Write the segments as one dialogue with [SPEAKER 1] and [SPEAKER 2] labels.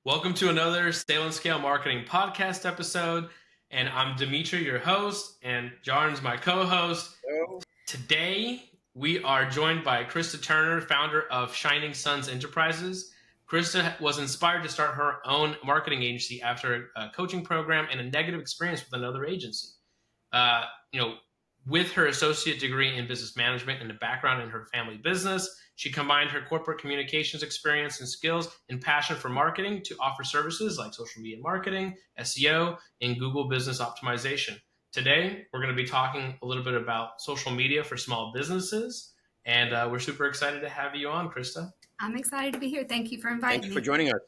[SPEAKER 1] Welcome to another Sale and Scale Marketing podcast episode. And I'm Dimitri, your host, and Jarn's my co-host.
[SPEAKER 2] Hello.
[SPEAKER 1] Today, we are joined by Christa Turner, founder of Shining Suns Enterprises. Christa was inspired to start her own marketing agency after a coaching program and a negative experience with another agency. Uh, you know, with her associate degree in business management and a background in her family business, she combined her corporate communications experience and skills and passion for marketing to offer services like social media marketing, SEO, and Google business optimization. Today, we're going to be talking a little bit about social media for small businesses, and we're super excited to have you on, Christa.
[SPEAKER 3] I'm excited to be here. Thank you for inviting
[SPEAKER 2] Thank
[SPEAKER 3] me.
[SPEAKER 2] you for joining us.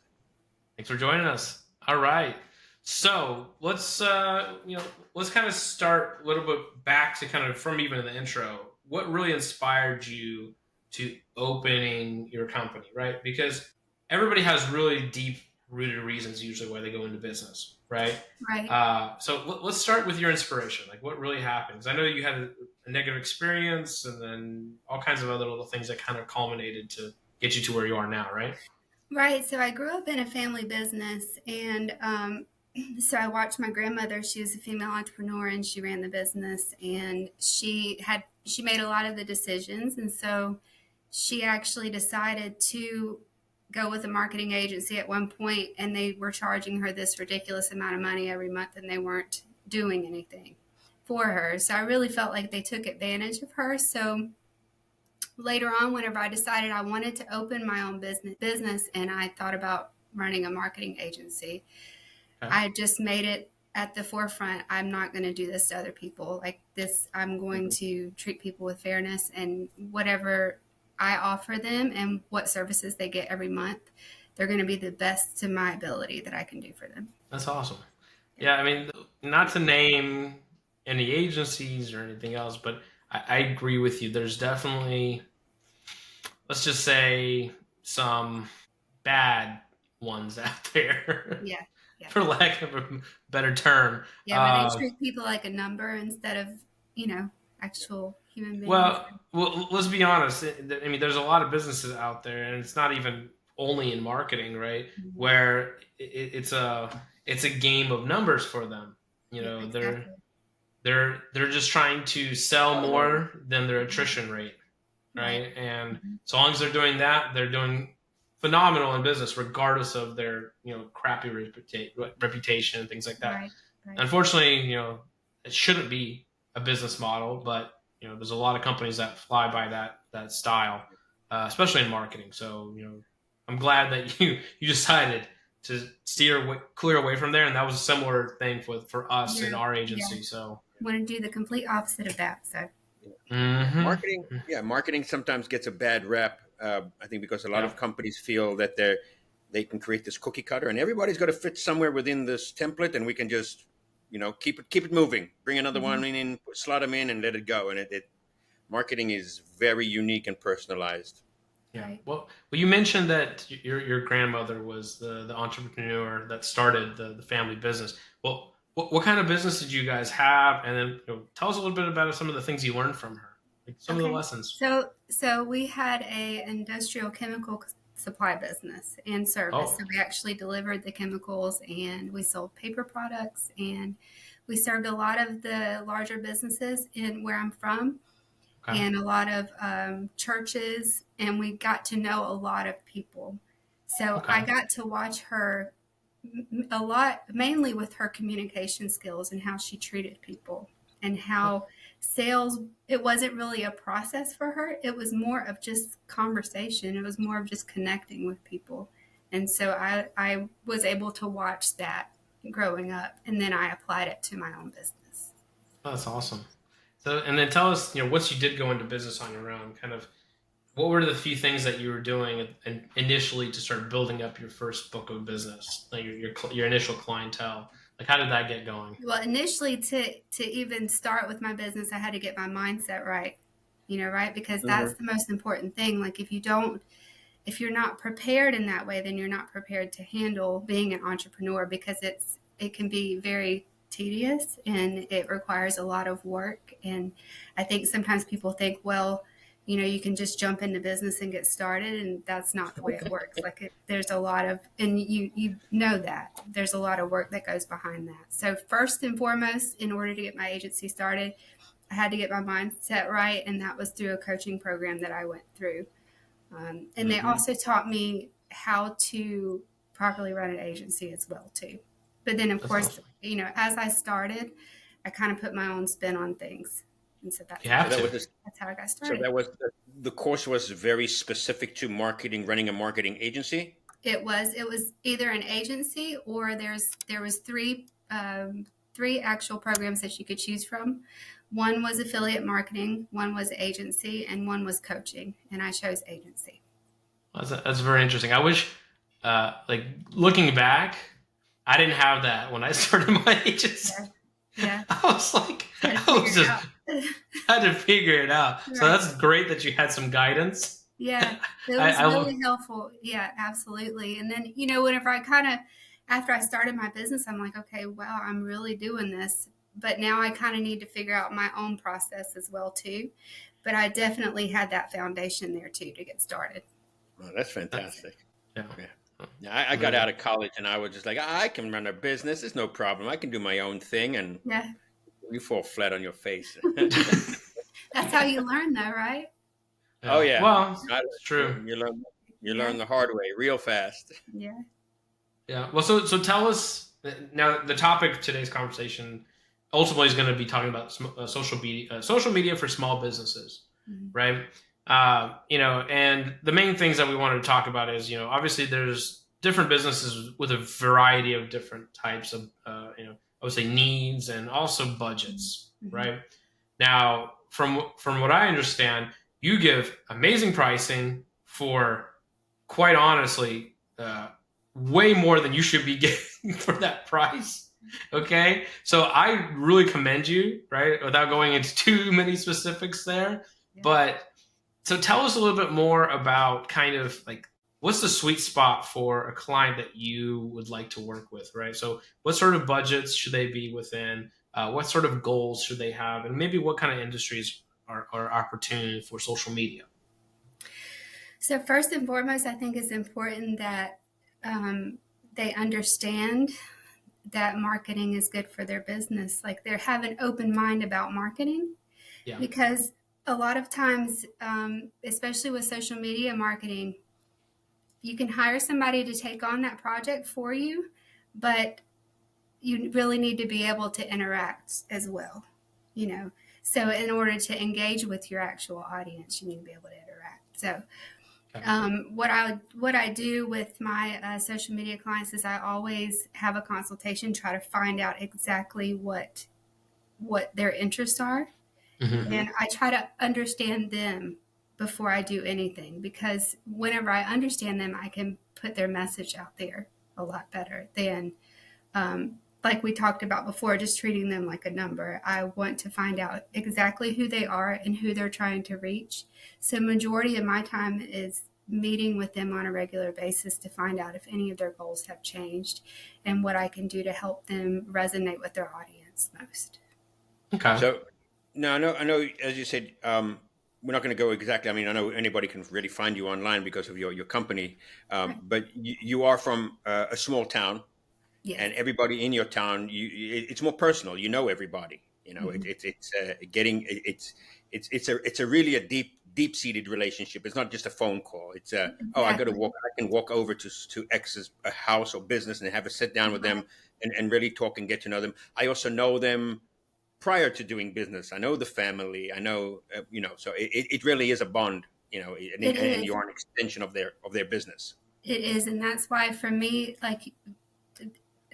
[SPEAKER 1] Thanks for joining us. All right. So let's let's kind of start a little bit back to kind of from even in the intro. What really inspired you to opening your company, right? Because everybody has really deep rooted reasons usually why they go into business, right?
[SPEAKER 3] Right.
[SPEAKER 1] So let's start with your inspiration. Like what really happened? Because I know you had a negative experience and then all kinds of other little things that kind of culminated to get you to where you are now, right?
[SPEAKER 3] Right. So I grew up in a family business, and so I watched my grandmother. She was a female entrepreneur, and she ran the business, and she made a lot of the decisions, and so she actually decided to go with a marketing agency at one point, and they were charging her this ridiculous amount of money every month, and they weren't doing anything for her. So I really felt like they took advantage of her. So later on, whenever I decided I wanted to open my own business and I thought about running a marketing agency,
[SPEAKER 1] Okay.
[SPEAKER 3] I just made it at the forefront. I'm not going to do this to other people like this. I'm going to treat people with fairness, and whatever I offer them and what services they get every month, they're going to be the best to my ability that I can do for them.
[SPEAKER 1] That's awesome. Yeah, I mean, not to name any agencies or anything else, but I agree with you. There's definitely, let's just say, some bad ones out there,
[SPEAKER 3] Yeah. Yeah.
[SPEAKER 1] for lack of a better term.
[SPEAKER 3] Yeah. Where they treat people like a number instead of, actual human beings.
[SPEAKER 1] Well, let's be honest. I mean, there's a lot of businesses out there, and it's not even only in marketing, right?
[SPEAKER 3] Mhm.
[SPEAKER 1] Where it's a game of numbers for them. You know,
[SPEAKER 3] Exactly.
[SPEAKER 1] they're just trying to sell more than their attrition rate, right? And
[SPEAKER 3] Mhm.
[SPEAKER 1] so long as they're doing that, they're doing phenomenal in business, regardless of their crappy reputation and things like that.
[SPEAKER 3] Right. Right.
[SPEAKER 1] Unfortunately, it shouldn't be a business model, but there's a lot of companies that fly by that style, especially in marketing. So I'm glad that you decided to clear away from there, and that was a similar thing for us in our agency.
[SPEAKER 3] Yeah.
[SPEAKER 1] So
[SPEAKER 3] Want to do the complete opposite of that. So
[SPEAKER 2] Marketing sometimes gets a bad rep. I think because a lot of companies feel that they can create this cookie cutter, and everybody's got to fit somewhere within this template, and we can just keep it moving. Bring another one in, slot them in, and let it go. And marketing is very unique and personalized.
[SPEAKER 1] Yeah.
[SPEAKER 3] Right.
[SPEAKER 1] Well, you mentioned that your grandmother was the entrepreneur that started the family business. Well, what kind of business did you guys have? And then tell us a little bit about some of the things you learned from her, like some of the lessons.
[SPEAKER 3] So we had a industrial chemical supply business and service.
[SPEAKER 1] Oh.
[SPEAKER 3] So we actually delivered the chemicals, and we sold paper products, and we served a lot of the larger businesses in where I'm from.
[SPEAKER 1] Okay.
[SPEAKER 3] And a lot of churches, and we got to know a lot of people. So
[SPEAKER 1] Okay.
[SPEAKER 3] I got to watch her a lot, mainly with her communication skills and how she treated people, and how sales, it wasn't really a process for her. It was more of just conversation. It was more of just connecting with people. And so I was able to watch that growing up, and then I applied it to my own business.
[SPEAKER 1] Oh, that's awesome. So, and then tell us, once you did go into business on your own, kind of what were the few things that you were doing initially to start building up your first book of business, like your initial clientele? Like, how did that get going?
[SPEAKER 3] Well, initially, to even start with my business, I had to get my mindset right, right? Because that's the most important thing. Like, if you're not prepared in that way, then you're not prepared to handle being an entrepreneur, because it can be very tedious and it requires a lot of work. And I think sometimes people think, well, you can just jump into business and get started, and that's not the way it works. There's a lot of, and you know that there's a lot of work that goes behind that. So first and foremost, in order to get my agency started, I had to get my mindset right, and that was through a coaching program that I went through. And they also taught me how to properly run an agency as well too. But then, of course, awesome. As I started, I kind of put my own spin on things. And so that's how I got started.
[SPEAKER 2] So the course was very specific to marketing, running a marketing agency?
[SPEAKER 3] It was either an agency, or there was three actual programs that you could choose from. One was affiliate marketing, one was agency, and one was coaching. And I chose agency.
[SPEAKER 1] That's very interesting. I wish, looking back, I didn't have that when I started my agency.
[SPEAKER 3] Yeah.
[SPEAKER 1] I was like, I had to figure it out. Right. So that's great that you had some guidance.
[SPEAKER 3] Yeah, it was really helpful. Yeah, absolutely. And then, whenever after I started my business, I'm like, okay, wow, I'm really doing this. But now I kind of need to figure out my own process as well, too. But I definitely had that foundation there, too, to get started.
[SPEAKER 2] Oh, that's fantastic. Yeah. I got out of college and I was just like, I can run a business. It's no problem. I can do my own thing. And you fall flat on your face.
[SPEAKER 3] That's how you learn, though, right?
[SPEAKER 2] Oh, yeah.
[SPEAKER 1] Well, that's true.
[SPEAKER 2] You learn the hard way real fast.
[SPEAKER 3] Yeah.
[SPEAKER 1] Yeah. Well, so tell us now, the topic of today's conversation ultimately is going to be talking about social media for small businesses, right? And the main things that we wanted to talk about is, obviously there's different businesses with a variety of different types of, I would say needs and also budgets, right? Now, from what I understand, you give amazing pricing for, quite honestly, way more than you should be getting for that price. Okay. So I really commend you, right? Without going into too many specifics there, but so tell us a little bit more about kind of like, what's the sweet spot for a client that you would like to work with, right? So what sort of budgets should they be within? What sort of goals should they have? And maybe what kind of industries are opportunity for social media?
[SPEAKER 3] So first and foremost, I think it's important that they understand that marketing is good for their business. Like they have an open mind about marketing, because a lot of times, especially with social media marketing, you can hire somebody to take on that project for you, but you really need to be able to interact as well, So in order to engage with your actual audience, you need to be able to interact. So what I do with my social media clients is I always have a consultation, try to find out exactly what their interests are. And I try to understand them before I do anything, because whenever I understand them, I can put their message out there a lot better than, like we talked about before, just treating them like a number. I want to find out exactly who they are and who they're trying to reach. So majority of my time is meeting with them on a regular basis to find out if any of their goals have changed and what I can do to help them resonate with their audience most.
[SPEAKER 2] Okay. So now I know, as you said, we're not going to go exactly. I mean, I know anybody can really find you online because of your company, right. But you are from a small town, and everybody in your town, it's more personal. You know everybody. It's a really a deep-seated relationship. It's not just a phone call. It's I can walk over to X's house or business and have a sit down with them and really talk and get to know them. I also know them prior to doing business. I know the family. I know, so it really is a bond, and you're an extension of their business.
[SPEAKER 3] It is. And that's why for me, like,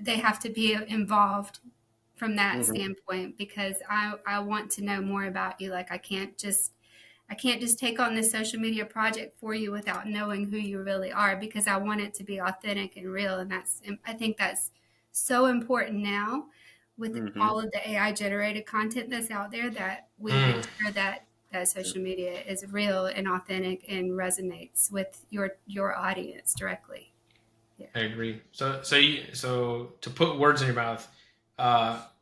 [SPEAKER 3] they have to be involved from that standpoint, because I want to know more about you. Like I can't just take on this social media project for you without knowing who you really are, because I want it to be authentic and real. And I think that's so important now with all of the AI generated content that's out there, that we make sure that social media is real and authentic and resonates with your audience directly. Yeah. I
[SPEAKER 1] agree. So to put words in your mouth,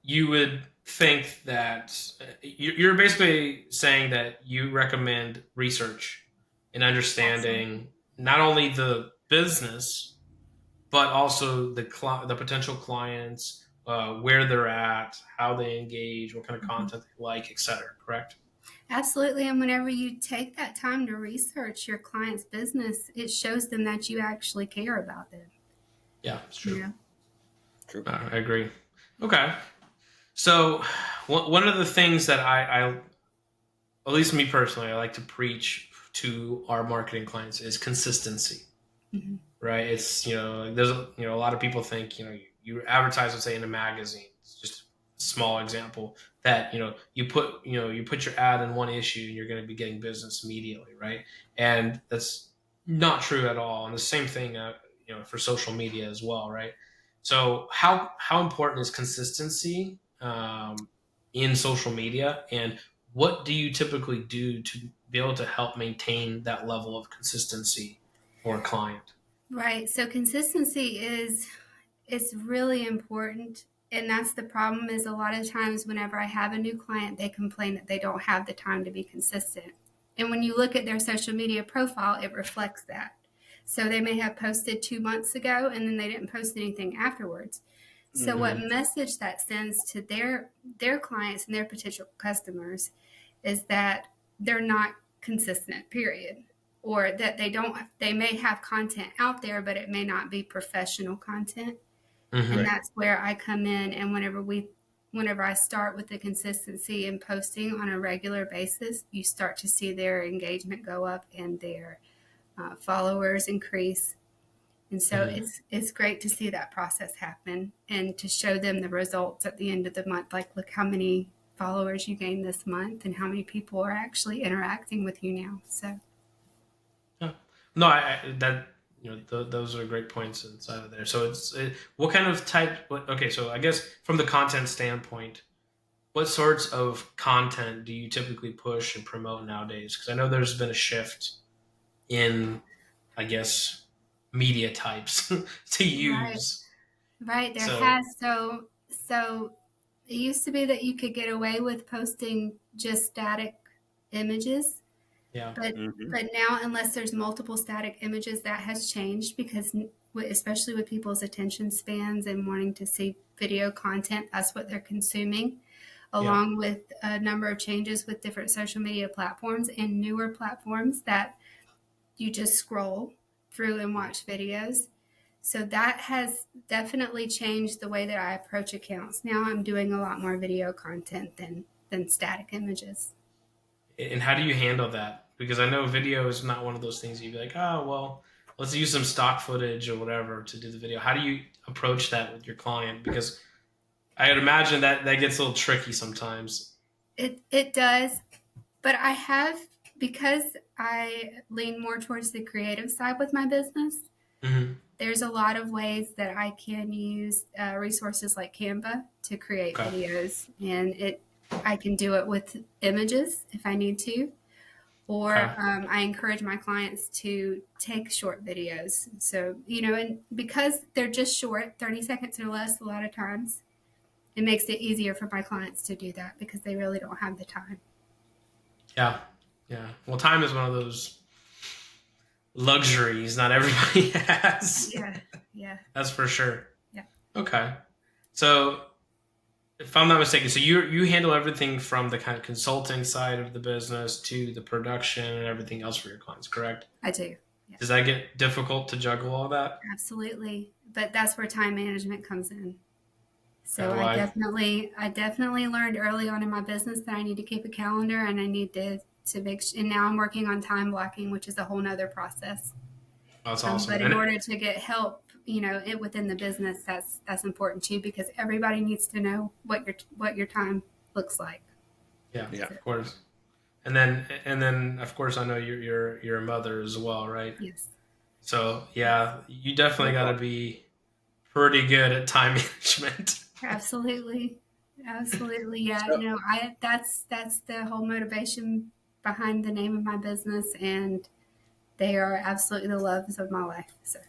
[SPEAKER 1] you would think that you're basically saying that you recommend research and understanding not only the business but also the potential clients, where they're at, how they engage, what kind of content they like, etc. Correct?
[SPEAKER 3] Absolutely. And whenever you take that time to research your client's business, it shows them that you actually care about them.
[SPEAKER 1] Yeah, it's true.
[SPEAKER 3] Yeah.
[SPEAKER 2] True.
[SPEAKER 1] I agree. Okay. So one of the things that I, at least me personally, I like to preach to our marketing clients is consistency.
[SPEAKER 3] Mm-hmm.
[SPEAKER 1] Right? It's there's a lot of people think you advertise, let's say, in a magazine. It's just a small example that you put your ad in one issue and you're going to be getting business immediately, right? And that's not true at all. And the same thing for social media as well, right? So how important is consistency in social media, and what do you typically do to be able to help maintain that level of consistency for a client?
[SPEAKER 3] Right. So consistency is really important. And that's the problem, is a lot of times whenever I have a new client, they complain that they don't have the time to be consistent. And when you look at their social media profile, it reflects that. So they may have posted 2 months ago and then they didn't post anything afterwards. So what message that sends to their clients and their potential customers is that they're not consistent, period. Or that they may have content out there, but it may not be professional content. And that's where I come in. And whenever I start with the consistency in posting on a regular basis, you start to see their engagement go up and their followers increase. And so it's great to see that process happen and to show them the results at the end of the month. Like, look how many followers you gained this month and how many people are actually interacting with you now. So,
[SPEAKER 1] yeah. No, those are great points inside of there. So what kind of type? Okay, so I guess from the content standpoint, what sorts of content do you typically push and promote nowadays? Because I know there's been a shift in, I guess, media types to
[SPEAKER 3] right.
[SPEAKER 1] use.
[SPEAKER 3] Right, there
[SPEAKER 1] So
[SPEAKER 3] has. So it used to be that you could get away with posting just static images,
[SPEAKER 1] yeah,
[SPEAKER 3] but now, unless there's multiple static images, that has changed, because especially with people's attention spans and wanting to see video content, that's what they're consuming,
[SPEAKER 1] yeah,
[SPEAKER 3] along with a number of changes with different social media platforms and newer platforms that you just scroll through and watch videos. So that has definitely changed the way that I approach accounts. Now I'm doing a lot more video content than static images.
[SPEAKER 1] And how do you handle that? Because I know video is not one of those things you'd be like, oh well, let's use some stock footage or whatever to do the video. How do you approach that with your client? Because I would imagine that gets a little tricky sometimes.
[SPEAKER 3] It does, but I have, because I lean more towards the creative side with my business.
[SPEAKER 1] Mm-hmm.
[SPEAKER 3] There's a lot of ways that I can use resources like Canva to create
[SPEAKER 1] Okay.
[SPEAKER 3] videos, and I can do it with images if I need to, or
[SPEAKER 1] Okay.
[SPEAKER 3] I encourage my clients to take short videos. So, and because they're just short, 30 seconds or less, a lot of times, it makes it easier for my clients to do that because they really don't have the time.
[SPEAKER 1] Yeah. Yeah. Well, time is one of those luxuries not everybody has.
[SPEAKER 3] Yeah.
[SPEAKER 1] That's for sure.
[SPEAKER 3] Yeah.
[SPEAKER 1] Okay. So if I'm not mistaken, so you handle everything from the kind of consulting side of the business to the production and everything else for your clients, correct?
[SPEAKER 3] I do. Yeah.
[SPEAKER 1] Does that get difficult to juggle all that?
[SPEAKER 3] Absolutely. But that's where time management comes in. So
[SPEAKER 1] Well,
[SPEAKER 3] I definitely learned early on in my business that I need to keep a calendar, and I need to make, and now I'm working on time blocking, which is a whole nother process.
[SPEAKER 1] that's awesome.
[SPEAKER 3] But in order to get help, it within the business, that's important too, because everybody needs to know what your time looks like.
[SPEAKER 1] Yeah, of course. And then of course I know you're a mother as well, right?
[SPEAKER 3] Yes.
[SPEAKER 1] So yeah, you definitely got to be pretty good at time management.
[SPEAKER 3] Absolutely. Yeah.
[SPEAKER 2] So,
[SPEAKER 3] That's the whole motivation behind the name of my business, and they are absolutely the loves of my life. So,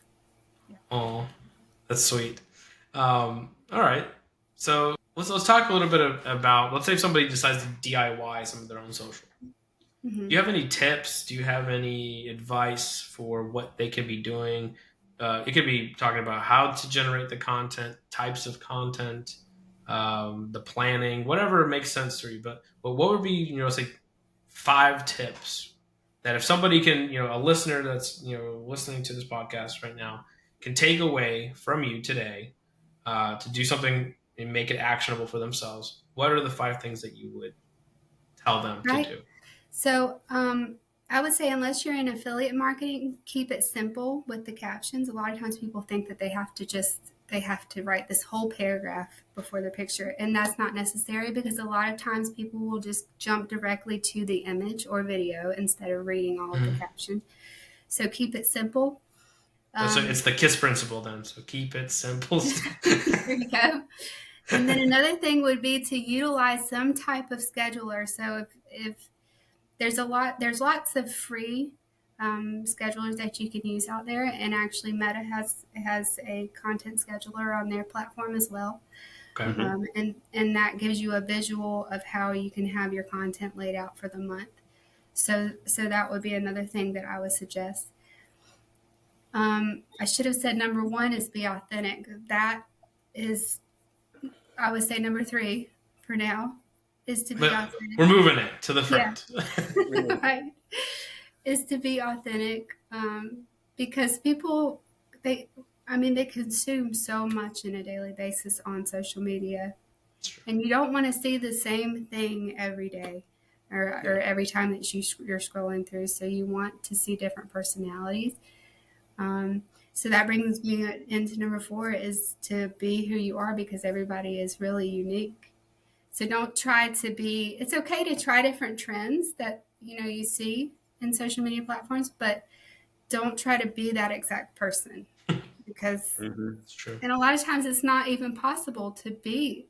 [SPEAKER 3] yeah.
[SPEAKER 1] Oh, that's sweet. All right. So let's talk a little bit about, let's say if somebody decides to DIY some of their own social.
[SPEAKER 3] Mm-hmm.
[SPEAKER 1] Do you have any tips? Do you have any advice for what they can be doing? It could be talking about how to generate the content, types of content, the planning, whatever makes sense to you. But what would be, say 5 tips that if somebody can, a listener that's, listening to this podcast right now can take away from you today to do something and make it actionable for themselves, what are the 5 things that you would tell them to
[SPEAKER 3] Right.
[SPEAKER 1] do?
[SPEAKER 3] So I would say unless you're in affiliate marketing, keep it simple with the captions. A lot of times people think that they have to write this whole paragraph before their picture, and that's not necessary because a lot of times people will just jump directly to the image or video instead of reading all of the caption. So keep it simple.
[SPEAKER 1] So it's the KISS principle then. So keep it simple.
[SPEAKER 3] There you go. And then another thing would be to utilize some type of scheduler. So if there's lots of free schedulers that you can use out there, and actually Meta has a content scheduler on their platform as well.
[SPEAKER 1] Okay.
[SPEAKER 3] And that gives you a visual of how you can have your content laid out for the month. So that would be another thing that I would suggest. I should have said number 1 is be authentic. That is, I would say number 3 for now is to be authentic.
[SPEAKER 1] We're moving it to the front.
[SPEAKER 3] Yeah. Right. Is to be authentic, because people, they consume so much on a daily basis on social media, and you don't want to see the same thing every day or every time that you're scrolling through. So you want to see different personalities. So that brings me into number 4 is to be who you are, because everybody is really unique. So don't try to be, it's okay to try different trends that, you see in social media platforms, but don't try to be that exact person, because,
[SPEAKER 1] It's true.
[SPEAKER 3] and a lot of times it's not even possible to be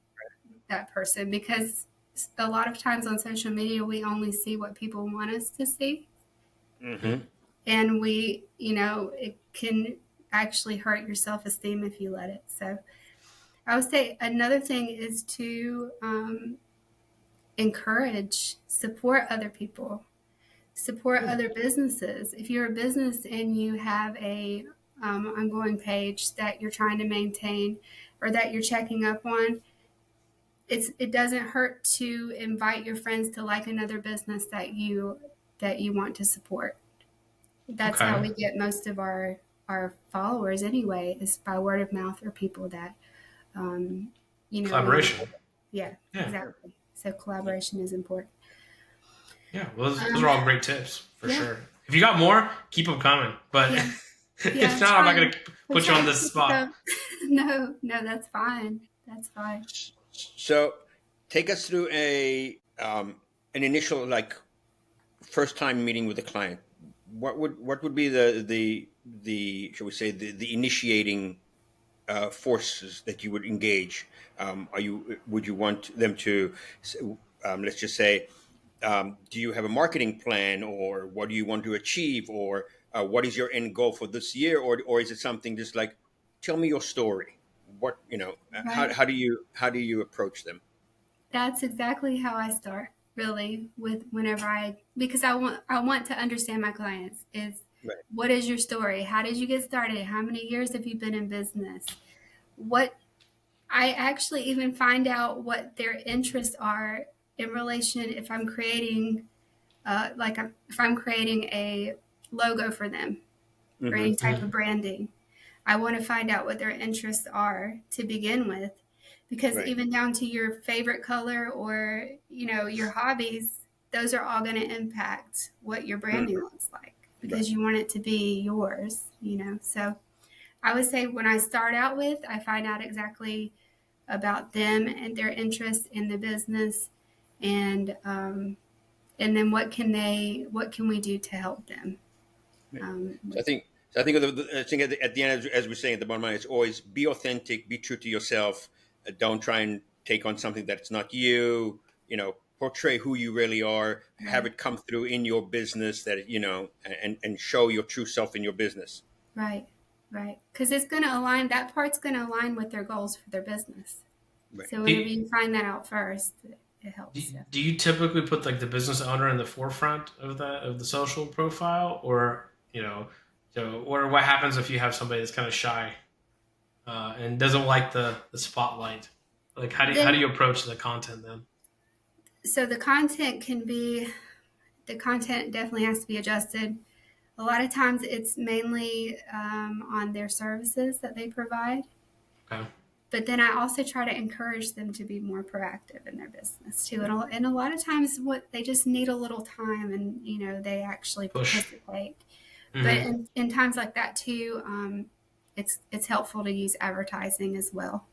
[SPEAKER 3] that person, because a lot of times on social media, we only see what people want us to see.
[SPEAKER 2] Mm-hmm.
[SPEAKER 3] And it can actually hurt your self-esteem if you let it. So I would say another thing is to encourage, support other people, support other businesses. If you're a business and you have a ongoing page that you're trying to maintain or that you're checking up on, it doesn't hurt to invite your friends to like another business that you want to support. That's how we get most of our followers anyway, is by word of mouth or people that
[SPEAKER 1] Collaboration.
[SPEAKER 3] Yeah, exactly. So collaboration is important.
[SPEAKER 1] Yeah, well, those are all great tips for sure. If you got more, keep them coming. But if not, I'm not going to put you on this spot.
[SPEAKER 3] No, that's fine. That's fine.
[SPEAKER 2] So, take us through an initial first time meeting with a client. What would be the shall we say the initiating forces that you would engage? Would you want them to let's just say, do you have a marketing plan, or what do you want to achieve, or what is your end goal for this year, or is it something just like, tell me your story? What
[SPEAKER 3] Right.
[SPEAKER 2] how do you approach them?
[SPEAKER 3] That's exactly how I start, really, with because I want to understand my clients. Is
[SPEAKER 2] Right.
[SPEAKER 3] What is your story? How did you get started? How many years have you been in business? What I actually even find out what their interests are in relation, if I'm creating if I'm creating a logo for them or any type of branding. I want to find out what their interests are to begin with, because
[SPEAKER 2] Right.
[SPEAKER 3] even down to your favorite color or, your hobbies, those are all going to impact what your branding looks like, because you want it to be yours, So I would say when I start out with, I find out exactly about them and their interest in the business, and then what can we do to help them?
[SPEAKER 2] So I think at the end, as we're saying at the bottom line, it's always be authentic, be true to yourself. Don't try and take on something that's not you. Portray who you really are.
[SPEAKER 3] Right.
[SPEAKER 2] Have it come through in your business, and show your true self in your business.
[SPEAKER 3] Right. Because it's going to align. That part's going to align with their goals for their business.
[SPEAKER 2] Right.
[SPEAKER 3] So whenever you find that out first, it
[SPEAKER 1] Do,
[SPEAKER 3] helps.
[SPEAKER 1] do you typically put like the business owner in the forefront of the social profile, or or what happens if you have somebody that's kind of shy and doesn't like the spotlight? Like how do
[SPEAKER 3] Then,
[SPEAKER 1] you approach the content then?
[SPEAKER 3] so the content definitely has to be adjusted. A lot of times it's mainly on their services that they provide.
[SPEAKER 1] Okay.
[SPEAKER 3] But then I also try to encourage them to be more proactive in their business too. And a lot of times what they just need a little time and, they actually
[SPEAKER 1] Push.
[SPEAKER 3] participate. But
[SPEAKER 1] Hmm.
[SPEAKER 3] in times like that too, it's helpful to use advertising as well.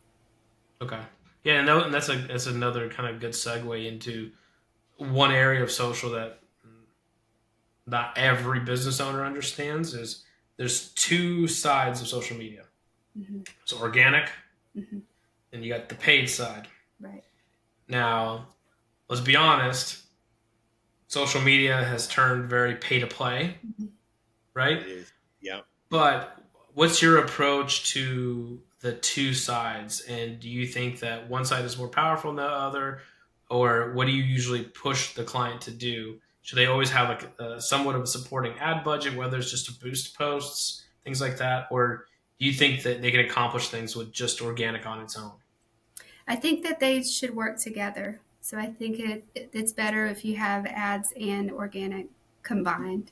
[SPEAKER 1] Okay. Yeah, and that's another kind of good segue into one area of social that not every business owner understands is there's two sides of social media.
[SPEAKER 3] Hmm.
[SPEAKER 1] So organic,
[SPEAKER 3] Hmm.
[SPEAKER 1] and you got the paid side.
[SPEAKER 3] Right.
[SPEAKER 1] Now, let's be honest, social media has turned very pay to play,
[SPEAKER 3] Hmm.
[SPEAKER 1] right?
[SPEAKER 2] It is. Yeah.
[SPEAKER 1] But what's your approach to the two sides? And do you think that one side is more powerful than the other? Or what do you usually push the client to do? Should they always have like somewhat of a supporting ad budget, whether it's just to boost posts, things like that? Or do you think that they can accomplish things with just organic on its own?
[SPEAKER 3] I think that they should work together. So I think it's better if you have ads and organic combined.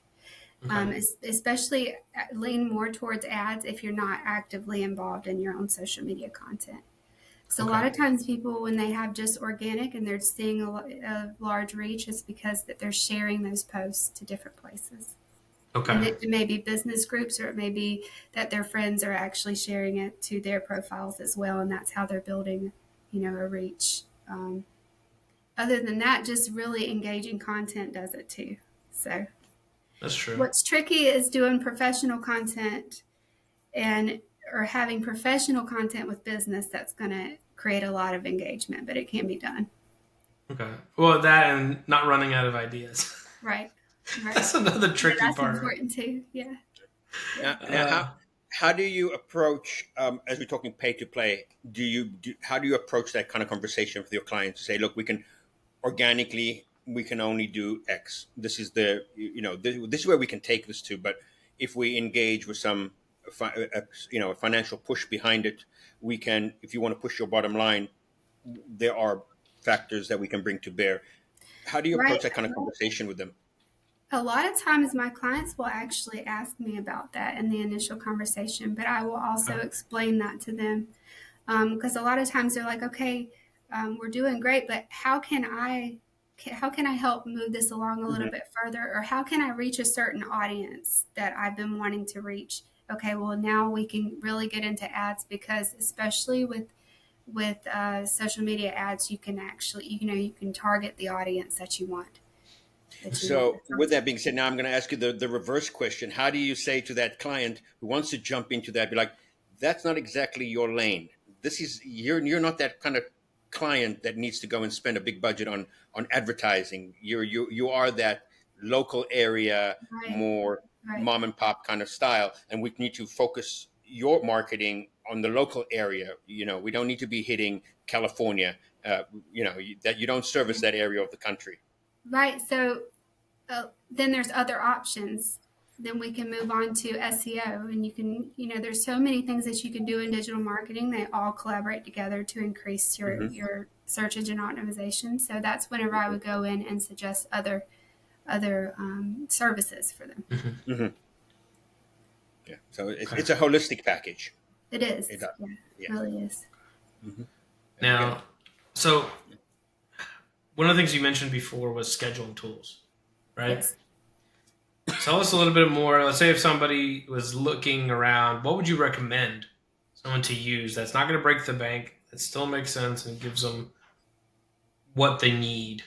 [SPEAKER 1] Okay.
[SPEAKER 3] Especially lean more towards ads if you're not actively involved in your own social media content. So a
[SPEAKER 1] Okay.
[SPEAKER 3] lot of times people, when they have just organic and they're seeing a large reach, it's because that they're sharing those posts to different places. And
[SPEAKER 1] Okay.
[SPEAKER 3] it may be business groups, or it may be that their friends are actually sharing it to their profiles as well. And that's how they're building, a reach. Other than that, just really engaging content does it too. So
[SPEAKER 1] That's true.
[SPEAKER 3] what's tricky is doing professional content and or having professional content with business that's going to create a lot of engagement, but it can be done.
[SPEAKER 1] Okay. Well, that and not running out of ideas.
[SPEAKER 3] Right. Right.
[SPEAKER 1] That's another
[SPEAKER 3] Yeah,
[SPEAKER 1] tricky
[SPEAKER 3] that's
[SPEAKER 1] part.
[SPEAKER 3] important too. Yeah. Yeah.
[SPEAKER 2] Now how do you approach as we're talking pay to play? How do you approach that kind of conversation with your clients to say, look, organically we can only do X. This is this is where we can take this to. But if we engage with some a financial push behind it, we can. If you want to push your bottom line, there are factors that we can bring to bear. How do you
[SPEAKER 3] Right.
[SPEAKER 2] approach that kind of conversation with them?
[SPEAKER 3] A lot of times my clients will actually ask me about that in the initial conversation, but I will also
[SPEAKER 1] Okay.
[SPEAKER 3] explain that to them. Because a lot of times they're like, okay, we're doing great, but how can I help move this along a little
[SPEAKER 2] Hmm.
[SPEAKER 3] bit further, or how can I reach a certain audience that I've been wanting to reach? Okay, well now we can really get into ads, because especially with social media ads, you can actually you can target the audience that you want
[SPEAKER 2] So,
[SPEAKER 3] to
[SPEAKER 2] with
[SPEAKER 3] target.
[SPEAKER 2] that being said, now I'm going to ask you the reverse question. How do you say to that client who wants to jump into that, be like, that's not exactly your lane. This is you're not that kind of client that needs to go and spend a big budget on advertising. You are that local area,
[SPEAKER 3] Right,
[SPEAKER 2] more
[SPEAKER 3] right.
[SPEAKER 2] mom and pop kind of style, and we need to focus your marketing on the local area. We don't need to be hitting California. That you don't service that area of the country.
[SPEAKER 3] Right. So then there's other options. Then we can move on to SEO, and there's so many things that you can do in digital marketing. They all collaborate together to increase your
[SPEAKER 2] Hmm.
[SPEAKER 3] your search engine optimization. So that's whenever I would go in and suggest other services for them.
[SPEAKER 1] Hmm.
[SPEAKER 2] Hmm. Yeah. So
[SPEAKER 1] Okay.
[SPEAKER 2] it's a holistic package.
[SPEAKER 3] It
[SPEAKER 2] It
[SPEAKER 3] is.
[SPEAKER 2] does.
[SPEAKER 3] Yeah, it
[SPEAKER 2] Yeah.
[SPEAKER 3] really is.
[SPEAKER 2] Hmm. Very good.
[SPEAKER 1] Now, so one of the things you mentioned before was scheduling tools, right?
[SPEAKER 3] Yes.
[SPEAKER 1] Tell us a little bit more. Let's say if somebody was looking around, what would you recommend someone to use that's not going to break the bank, that still makes sense and gives them what they need,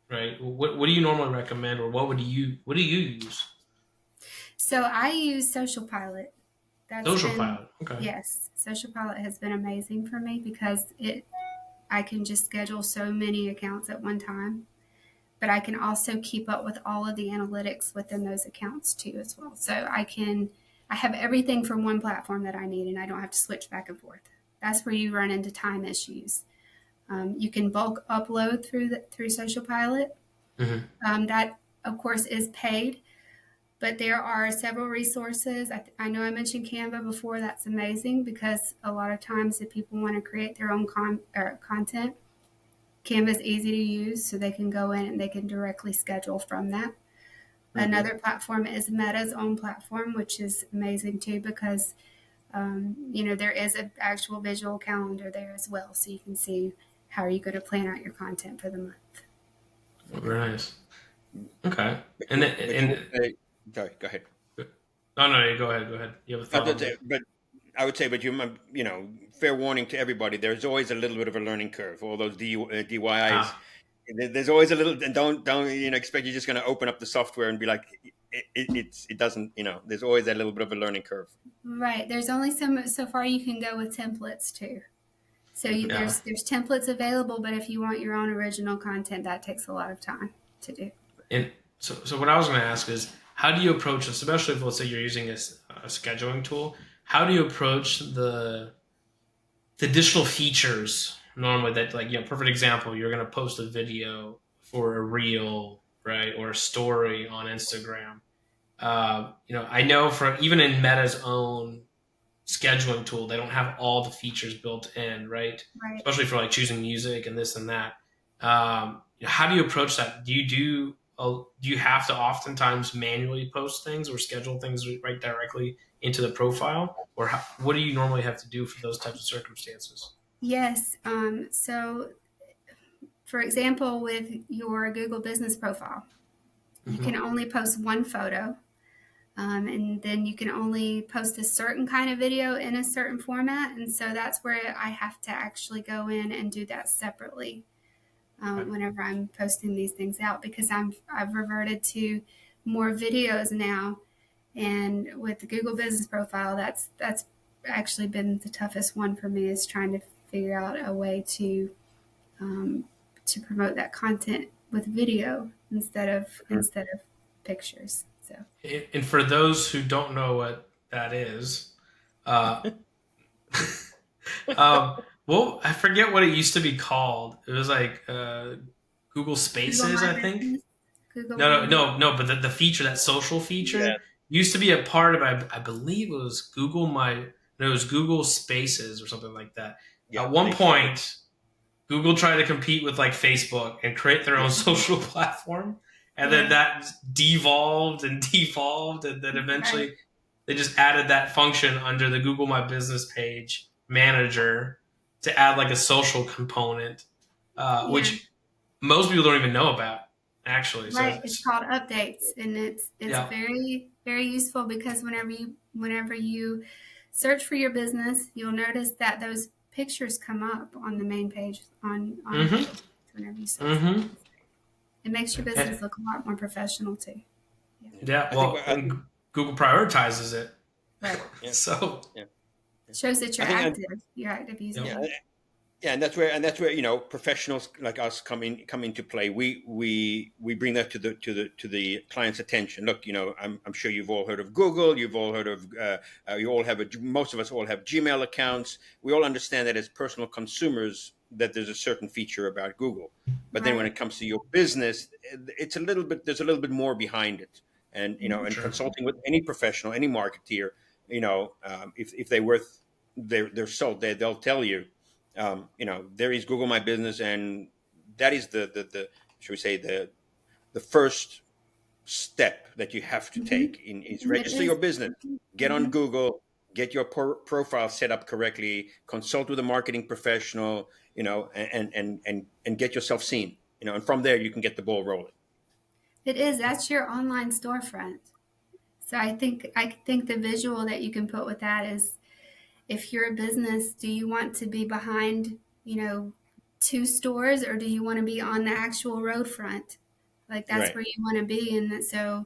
[SPEAKER 1] right? What do you normally recommend, or what do you use?
[SPEAKER 3] So I use Social Pilot. That's
[SPEAKER 1] Social
[SPEAKER 3] been
[SPEAKER 1] Pilot. Okay.
[SPEAKER 3] Yes, Social Pilot has been amazing for me because it I can just schedule so many accounts at one time, but I can also keep up with all of the analytics within those accounts too as well. So I have everything from one platform that I need, and I don't have to switch back and forth. That's where you run into time issues. You can bulk upload through Social Pilot. That, of course, is paid, but there are several resources. I know I mentioned Canva before. That's amazing because a lot of times if people want to create their own content, Canva is easy to use, so they can go in and they can directly schedule from that. Another platform is Meta's own platform, which is amazing too because there is an actual visual calendar there as well, so you can see how are you going to plan out your content for the month.
[SPEAKER 1] Very nice. Okay.
[SPEAKER 2] Sorry, go ahead.
[SPEAKER 1] No, go ahead. You have a thought?
[SPEAKER 2] I would say, but fair warning to everybody. There's always a little bit of a learning curve. All those DIYs. There's always a little, and don't expect you're just going to open up the software and be like, it doesn't. There's always a little bit of a learning curve.
[SPEAKER 3] Right. There's only so far you can go with templates too. So there's templates available, but if you want your own original content, that takes a lot of time to do.
[SPEAKER 1] And so what I was going to ask is, how do you approach this, especially if, let's say, you're using a scheduling tool? How do you approach the additional features normally that, like, perfect example, you're going to post a video for a reel, right, or a story on Instagram. I know even in Meta's own scheduling tool, they don't have all the features built in, right? Especially for like choosing music and this and that. How do you approach that? Do you have to oftentimes manually post things or schedule things right directly into the profile, or what do you normally have to do for those types of circumstances?
[SPEAKER 3] Yes. So, for example, with your Google Business profile, you can only post one photo, and then you can only post a certain kind of video in a certain format. And so that's where I have to actually go in and do that separately whenever I'm posting these things out, because I've reverted to more videos now. And with the Google Business profile, that's actually been the toughest one for me, is trying to figure out a way to promote that content with video instead of pictures. So,
[SPEAKER 1] and for those who don't know what that is, well, I forget what it used to be called. It was like Google Spaces, I think. No, but the feature, that social feature, used to be a part of, I believe it was Google Spaces or something like that. Yeah, at one point, Google tried to compete with like Facebook and create their own social platform. And then that devolved, and then eventually they just added that function under the Google My Business page manager to add like a social component, which most people don't even know about, actually.
[SPEAKER 3] Right,
[SPEAKER 1] So
[SPEAKER 3] it's called updates, and it's very, very useful, because whenever you search for your business, you'll notice that those pictures come up on the main page on whenever you search. It makes your business look a lot more professional too.
[SPEAKER 1] Yeah, well, and Google prioritizes it.
[SPEAKER 3] Right.
[SPEAKER 1] So
[SPEAKER 3] it shows that you're active. You're active using it.
[SPEAKER 2] Yeah, and that's where professionals like us come into play. We bring that to the client's attention. Look, I'm sure you've all heard of Google. You've all heard of most of us all have Gmail accounts. We all understand that as personal consumers, that there's a certain feature about Google. But then when it comes to your business, there's a little bit more behind it. And and consulting with any professional, any marketeer, if they're worth their salt, they'll tell you. There is Google My Business, and that is the should we say the first step that you have to take is register your business, get on Google, get your profile set up correctly, consult with a marketing professional, and get yourself seen, and from there you can get the ball rolling.
[SPEAKER 3] That's your online storefront. So I think the visual that you can put with that is, if you're a business, do you want to be behind, 2 stores, or do you want to be on the actual road front? Like, that's where you want to be. And so,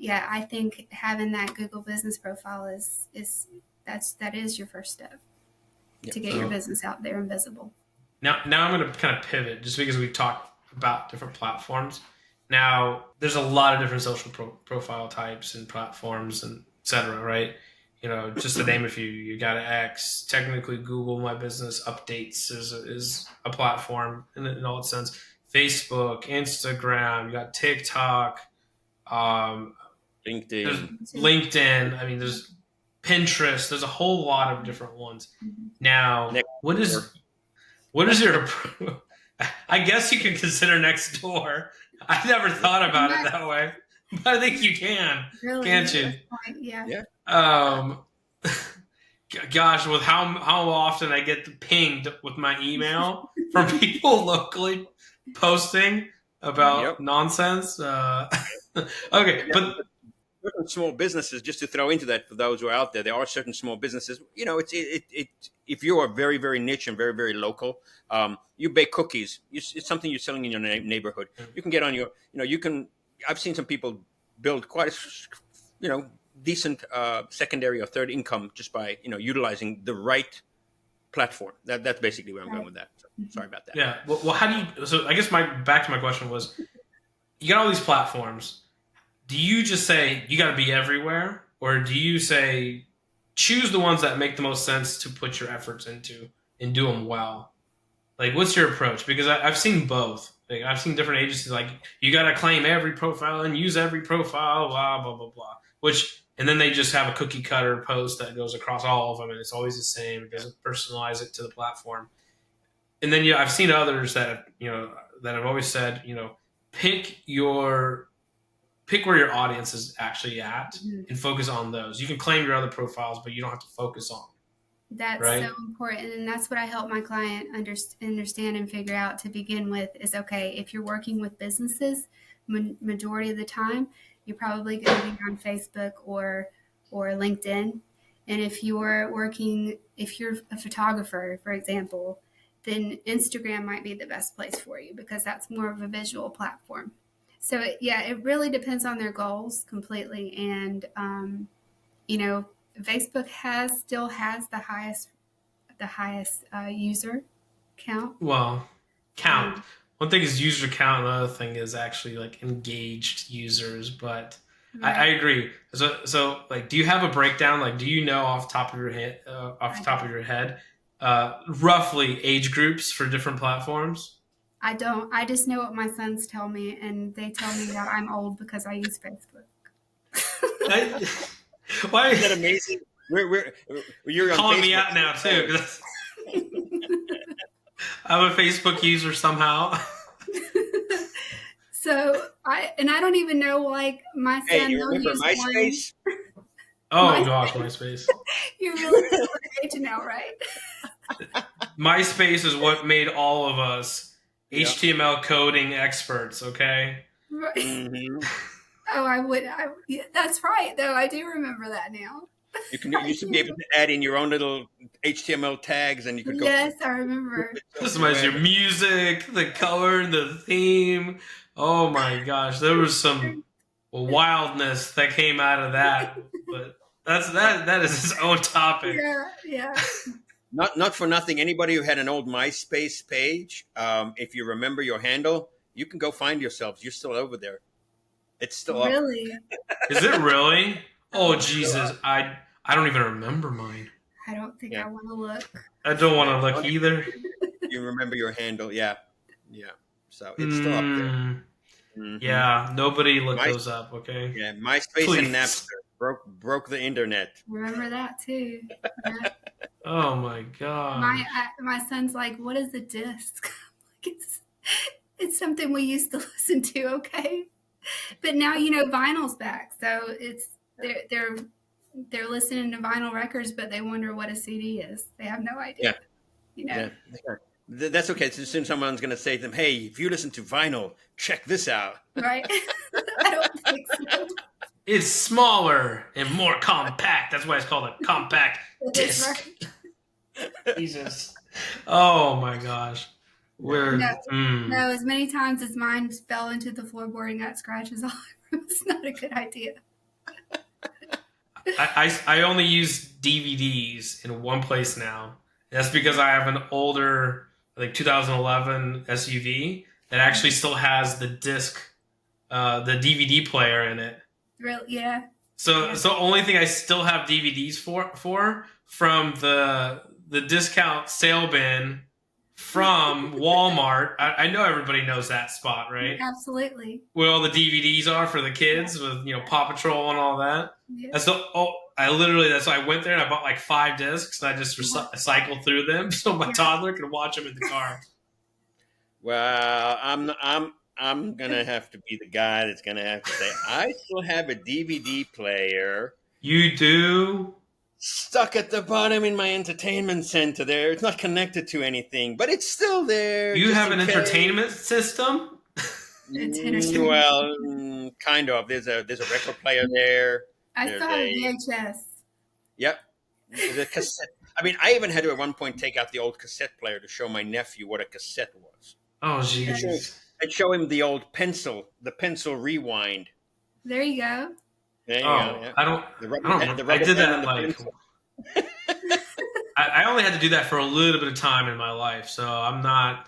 [SPEAKER 3] I think having that Google Business profile is your first step to get your business out there and visible.
[SPEAKER 1] Now I'm going to kind of pivot, just because we've talked about different platforms. Now, there's a lot of different social profile types and platforms and et cetera, right? just to name a few. You got X, technically Google My Business Updates is a platform in all its sense. Facebook, Instagram, you got TikTok, um, there's LinkedIn. I mean, there's Pinterest. There's a whole lot of different ones. Now, what is your? I guess you can consider Nextdoor. I never thought about it that way, but I think you can, really, can't you?
[SPEAKER 3] Yeah.
[SPEAKER 1] Gosh, with how often I get pinged with my email from people locally posting about nonsense. Okay, but
[SPEAKER 2] certain small businesses, just to throw into that for those who are out there are certain small businesses. If you are very, very niche and very, very local, you bake cookies. It's something you're selling in your neighborhood. You can get on your, I've seen some people build quite a, decent secondary or third income just by utilizing the right platform. That's basically where I'm going with that. So, sorry about that.
[SPEAKER 1] Yeah. Well, how do you? So I guess back to my question was, you got all these platforms. Do you just say you got to be everywhere, or do you say choose the ones that make the most sense to put your efforts into and do them well? Like, what's your approach? Because I've seen both. Like, I've seen different agencies like, you got to claim every profile and use every profile, blah, blah, blah, blah. And then they just have a cookie cutter post that goes across all of them, and it's always the same. It doesn't personalize it to the platform. And then I've seen others that have always said, pick where your audience is actually at and focus on those. You can claim your other profiles, but you don't have to focus on them.
[SPEAKER 3] That's so important. And that's what I help my client understand and figure out to begin with is, okay, if you're working with businesses, majority of the time, you're probably going to be on Facebook or LinkedIn. And if you're a photographer, for example, then Instagram might be the best place for you because that's more of a visual platform. So it really depends on their goals completely. And, Facebook still has the highest user count.
[SPEAKER 1] Well, count. One thing is user count. Another thing is actually like engaged users. But right. I agree. So like, do you have a breakdown? Like, do you know off the top of your head, roughly age groups for different platforms?
[SPEAKER 3] I don't. I just know what my sons tell me, and they tell me that I'm old because I use Facebook.
[SPEAKER 2] Why is that amazing? You're
[SPEAKER 1] calling
[SPEAKER 2] Facebook.
[SPEAKER 1] Me out now too. I'm a Facebook user somehow.
[SPEAKER 3] So I don't even know, like, my son.
[SPEAKER 2] Hey, you remember MySpace?
[SPEAKER 1] MySpace.
[SPEAKER 3] You're really age now, right?
[SPEAKER 1] MySpace is what made all of us HTML coding experts, okay?
[SPEAKER 3] Right.
[SPEAKER 2] Mm-hmm.
[SPEAKER 3] Oh, that's right, though. I do remember that now.
[SPEAKER 2] You used to be able to add in your own little HTML tags, and you could go.
[SPEAKER 3] Yes, I remember.
[SPEAKER 1] Customize your music, the color, the theme. Oh my gosh, there was some wildness that came out of that. But that is its own topic.
[SPEAKER 3] Yeah.
[SPEAKER 2] Not for nothing. Anybody who had an old MySpace page, if you remember your handle, you can go find yourselves. You're still over there. It's still up.
[SPEAKER 3] Really?
[SPEAKER 1] Is it really? Oh Jesus! I don't even remember mine.
[SPEAKER 3] I don't think I want to look.
[SPEAKER 1] I don't want to look either.
[SPEAKER 2] You remember your handle? Yeah. So it's still up there.
[SPEAKER 1] Mm-hmm. Yeah. Nobody look those up. Okay.
[SPEAKER 2] Yeah. MySpace Please. And Napster broke the internet.
[SPEAKER 3] Remember that too. Yeah.
[SPEAKER 1] Oh my god.
[SPEAKER 3] My son's like, "What is a disc?" Like, it's something we used to listen to. Okay. But now vinyl's back, so they're listening to vinyl records, but they wonder what a CD is. They have no idea.
[SPEAKER 2] Yeah. That's okay. Soon someone's going to say to them, "Hey, if you listen to vinyl, check this out."
[SPEAKER 3] Right? I don't think so.
[SPEAKER 1] It's smaller and more compact. That's why it's called a compact disc. Right. Jesus. Oh my gosh.
[SPEAKER 3] No, as many times as mine fell into the floorboard and got scratches all over, it's not a good idea.
[SPEAKER 1] I only use DVDs in one place now. That's because I have an older, like 2011 SUV that actually still has the disc, the DVD player in it.
[SPEAKER 3] Really? Yeah.
[SPEAKER 1] So the only thing I still have DVDs for from the discount sale bin from Walmart. I know everybody knows that spot, right?
[SPEAKER 3] Absolutely.
[SPEAKER 1] Where all the DVDs are for the kids with Paw Patrol and all that.
[SPEAKER 3] Yeah.
[SPEAKER 1] I went there and I bought like 5 discs and I just cycled through them so my toddler could watch them in the car.
[SPEAKER 2] Well, I'm gonna have to be the guy that's gonna have to say I still have a DVD player.
[SPEAKER 1] You do?
[SPEAKER 2] Stuck at the bottom in my entertainment center there. It's not connected to anything, but it's still there.
[SPEAKER 1] You have an entertainment system?
[SPEAKER 2] Well, kind of. There's a record player there.
[SPEAKER 3] I still have a VHS.
[SPEAKER 2] Yep. There's a cassette. I mean, I even had to at one point take out the old cassette player to show my nephew what a cassette was.
[SPEAKER 1] Oh, jeez.
[SPEAKER 2] And show him the old pencil rewind.
[SPEAKER 3] There you go.
[SPEAKER 2] There you go. Yeah.
[SPEAKER 1] I did that like I only had to do that for a little bit of time in my life, so I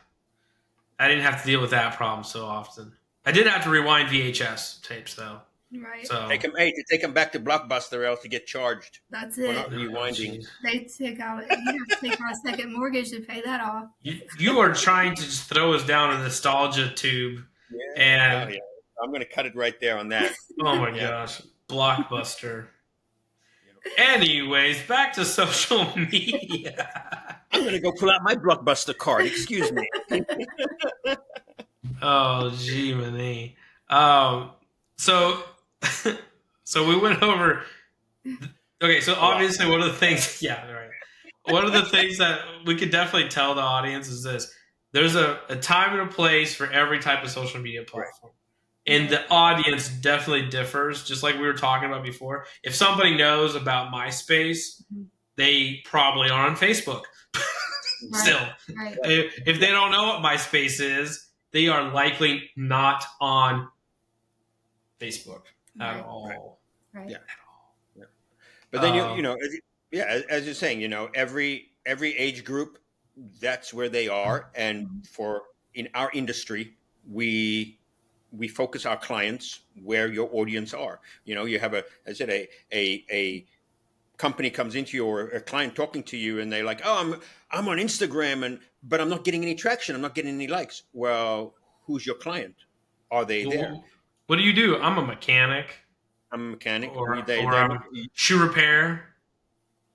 [SPEAKER 1] didn't have to deal with that problem so often. I did have to rewind VHS tapes though.
[SPEAKER 3] Right.
[SPEAKER 1] So
[SPEAKER 2] take them back to Blockbuster, or else you get charged.
[SPEAKER 3] That's it.
[SPEAKER 2] We're not rewinding.
[SPEAKER 3] You have to take out a second mortgage to pay that off.
[SPEAKER 1] You are trying to just throw us down a nostalgia tube, and
[SPEAKER 2] I'm going to cut it right there on that.
[SPEAKER 1] Oh my gosh, Blockbuster. Anyways, back to social media.
[SPEAKER 2] I'm going to go pull out my Blockbuster card. Excuse me.
[SPEAKER 1] Oh, gee, man. So we went over. Okay, so obviously one of the things, right. One of the things that we could definitely tell the audience is this: there's a time and a place for every type of social media platform. And the audience definitely differs, just like we were talking about before. If somebody knows about MySpace, they probably are on Facebook. Still.
[SPEAKER 3] Right.
[SPEAKER 1] If they don't know what MySpace is, they are likely not on Facebook at all.
[SPEAKER 3] Right.
[SPEAKER 2] Yeah. At all. Yeah. But then, as you're saying, every age group, that's where they are. And in our industry, we focus our clients where your audience are. You have a company comes into you, or a client talking to you, and they're like, "Oh, I'm on Instagram, but I'm not getting any traction. I'm not getting any likes." Well, who's your client? Are they there?
[SPEAKER 1] What do you do? I'm a mechanic.
[SPEAKER 2] I'm a mechanic,
[SPEAKER 1] or shoe repair.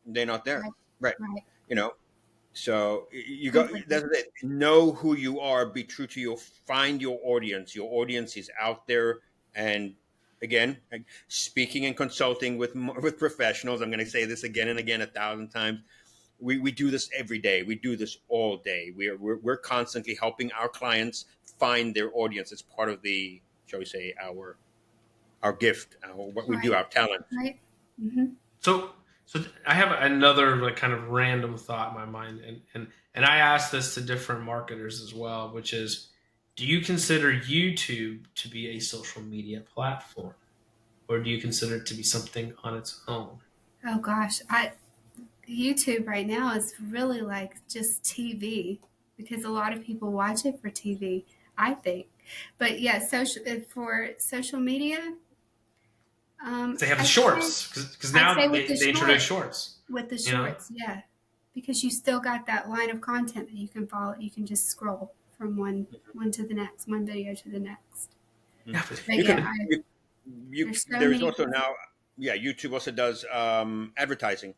[SPEAKER 2] They're not there, right? So you go. That's it. Know who you are. Be true to you. Find your audience. Your audience is out there. And again, speaking and consulting with professionals, I'm going to say this again and again 1,000 times. We do this every day. We do this all day. We're constantly helping our clients find their audience. It's part of the, shall we say, our gift, what we do, our talent.
[SPEAKER 3] Right. Mm-hmm.
[SPEAKER 1] So I have another kind of random thought in my mind, and I asked this to different marketers as well, which is, do you consider YouTube to be a social media platform, or do you consider it to be something on its own?
[SPEAKER 3] Oh gosh, YouTube right now is really like just TV, because a lot of people watch it for TV, I think. But yeah, for social media.
[SPEAKER 1] They have the shorts, because now they introduce shorts.
[SPEAKER 3] With the shorts, yeah. Because you still got that line of content that you can follow. You can just scroll from one to the next, one video to the next.
[SPEAKER 1] Yeah,
[SPEAKER 2] there's also now, YouTube also does advertising,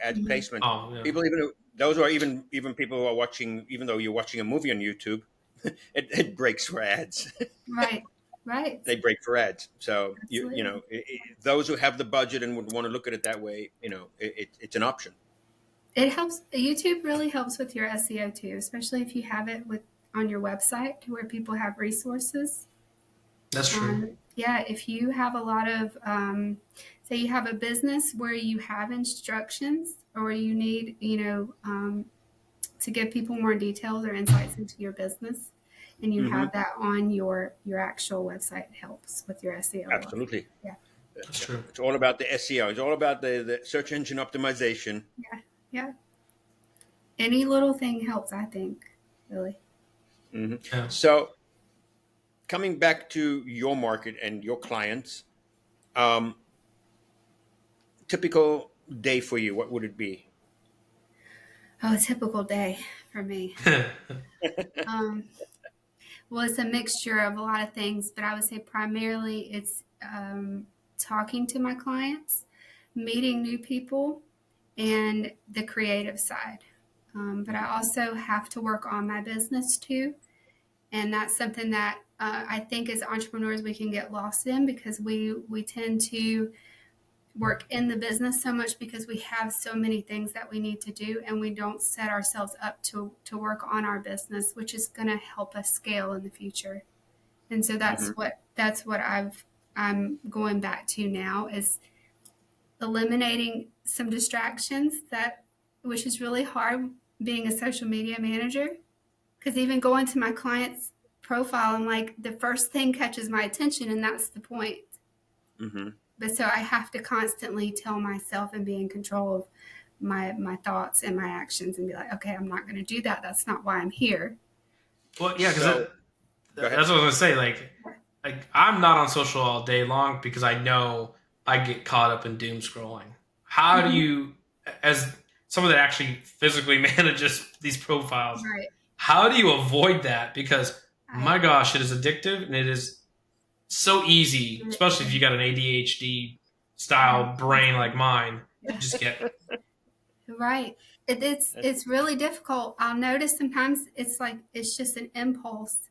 [SPEAKER 2] ad placement.
[SPEAKER 1] Oh, yeah.
[SPEAKER 2] People those are even people who are watching, even though you're watching a movie on YouTube, it breaks for ads.
[SPEAKER 3] Right.
[SPEAKER 2] They break for ads. So, those who have the budget and would want to look at it that way, it's an option.
[SPEAKER 3] It helps. YouTube really helps with your SEO too, especially if you have it on your website to where people have resources.
[SPEAKER 1] That's true.
[SPEAKER 3] If you have a lot of, say you have a business where you have instructions, or you need, to give people more details or insights into your business, and you have that on your actual website, it helps with your SEO.
[SPEAKER 2] Absolutely.
[SPEAKER 3] Yeah.
[SPEAKER 1] That's true.
[SPEAKER 2] It's all about the SEO. It's all about the search engine optimization.
[SPEAKER 3] Yeah. Any little thing helps, I think, really.
[SPEAKER 2] Mm-hmm.
[SPEAKER 1] Yeah.
[SPEAKER 2] So coming back to your market and your clients, typical day for you, what would it be?
[SPEAKER 3] Oh, a typical day for me. Um, well, it's a mixture of a lot of things, but I would say primarily it's talking to my clients, meeting new people, and the creative side. But I also have to work on my business too. And that's something that I think as entrepreneurs we can get lost in because we tend to work in the business so much because we have so many things that we need to do and we don't set ourselves up to work on our business, which is going to help us scale in the future. And so
[SPEAKER 2] Hmm.
[SPEAKER 3] that's what I'm going back to now is eliminating some distractions that which is really hard being a social media manager because even going to my client's profile I'm like the first thing catches my attention and that's the point.
[SPEAKER 2] Hmm.
[SPEAKER 3] But so I have to constantly tell myself and be in control of my thoughts and my actions and be like, okay, I'm not going to do that. That's not why I'm here.
[SPEAKER 1] Well, yeah, because
[SPEAKER 2] So go
[SPEAKER 1] that's
[SPEAKER 2] ahead.
[SPEAKER 1] what I was gonna say. Like I'm not on social all day long because I know I get caught up in doom scrolling. How do
[SPEAKER 3] Mm-hmm.
[SPEAKER 1] you, as someone that actually physically manages these profiles,
[SPEAKER 3] Right.
[SPEAKER 1] how do you avoid that? Because
[SPEAKER 3] I
[SPEAKER 1] my gosh, it is addictive and it is so easy, especially if you got an ADHD style brain like mine, to just get.
[SPEAKER 3] right. It's really difficult. I'll notice sometimes it's like it's just an impulse,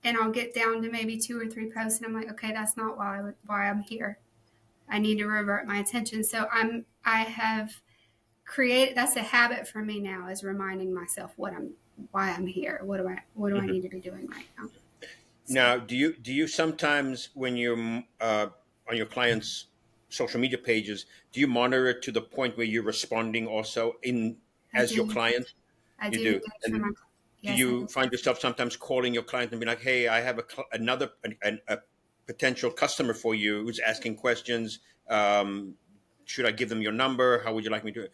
[SPEAKER 3] and I'll get down to maybe 2 or 3 posts, and I'm like, okay, that's not why I'm here. I need to revert my attention. So I have created that's a habit for me now is reminding myself why I'm here. What do I
[SPEAKER 2] Hmm.
[SPEAKER 3] need to be doing right now? So
[SPEAKER 2] Now, do you sometimes when you're on your clients' social media pages, do you monitor it to the point where you're responding also in
[SPEAKER 3] I
[SPEAKER 2] as your
[SPEAKER 3] do
[SPEAKER 2] client?
[SPEAKER 3] I
[SPEAKER 2] You
[SPEAKER 3] do
[SPEAKER 2] do,
[SPEAKER 3] engage for
[SPEAKER 2] and
[SPEAKER 3] my
[SPEAKER 2] do
[SPEAKER 3] yes I
[SPEAKER 2] you
[SPEAKER 3] do.
[SPEAKER 2] find yourself sometimes calling your client and be like, "Hey, I have a potential customer for you who's asking questions. Should I give them your number? How would you like me to?"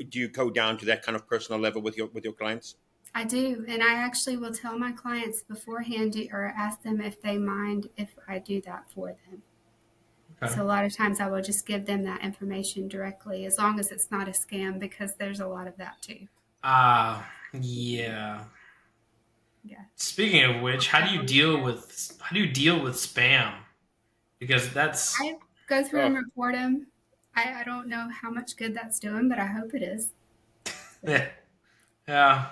[SPEAKER 2] Do you go down to that kind of personal level with your clients?
[SPEAKER 3] I do, and I actually will tell my clients beforehand or ask them if they mind if I do that for them.
[SPEAKER 1] Okay.
[SPEAKER 3] So a lot of times I will just give them that information directly, as long as it's not a scam, because there's a lot of that too.
[SPEAKER 1] Yeah.
[SPEAKER 3] Yeah,
[SPEAKER 1] Speaking of which, how do you deal with spam? Because that's
[SPEAKER 3] I go through and
[SPEAKER 2] Oh,
[SPEAKER 3] report them. I don't know how much good that's doing, but I hope it is.
[SPEAKER 1] yeah, yeah.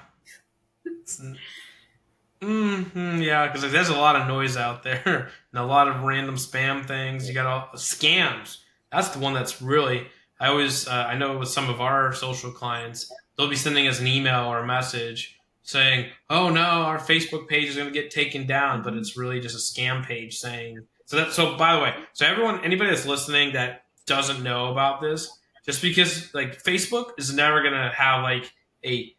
[SPEAKER 1] Yeah, because there's a lot of noise out there and a lot of random spam things. You got all scams. That's the one that's really. I know with some of our social clients, they'll be sending us an email or a message saying, "Oh no, our Facebook page is going to get taken down," but
[SPEAKER 3] Mhm.
[SPEAKER 1] it's really just a scam page saying. So that. So by the way, so everyone, anybody that's listening that doesn't know about this, just because like Facebook is never going to have like a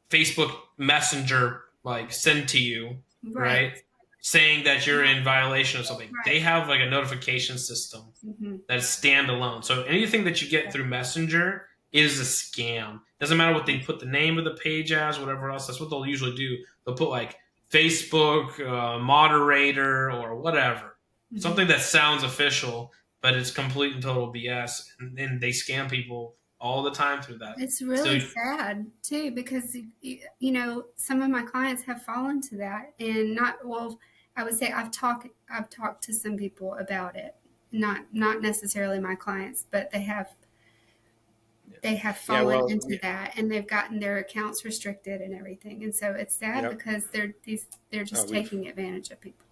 [SPEAKER 1] Facebook Messenger like send to you,
[SPEAKER 3] Right,
[SPEAKER 1] right? Saying that you're in violation of something. They
[SPEAKER 3] right.
[SPEAKER 1] have like a notification system
[SPEAKER 3] Hmm.
[SPEAKER 1] that is standalone. So anything that you get through Messenger is a scam. Doesn't matter what they put the name of the page as, whatever else. That's what they'll usually do. They'll put like Facebook moderator or whatever,
[SPEAKER 3] Hmm.
[SPEAKER 1] something that sounds official, but it's complete and total BS. And they scam people all the time through that.
[SPEAKER 3] It's
[SPEAKER 1] So
[SPEAKER 3] really sad too because some of my clients have fallen to that and not well. I would say I've talked to some people about it, not necessarily my clients, but they have
[SPEAKER 2] yeah.
[SPEAKER 3] fallen
[SPEAKER 2] Well,
[SPEAKER 3] into that and they've gotten their accounts restricted and everything. And so it's sad
[SPEAKER 2] yeah.
[SPEAKER 3] because they're just
[SPEAKER 2] We've
[SPEAKER 3] taking advantage of people.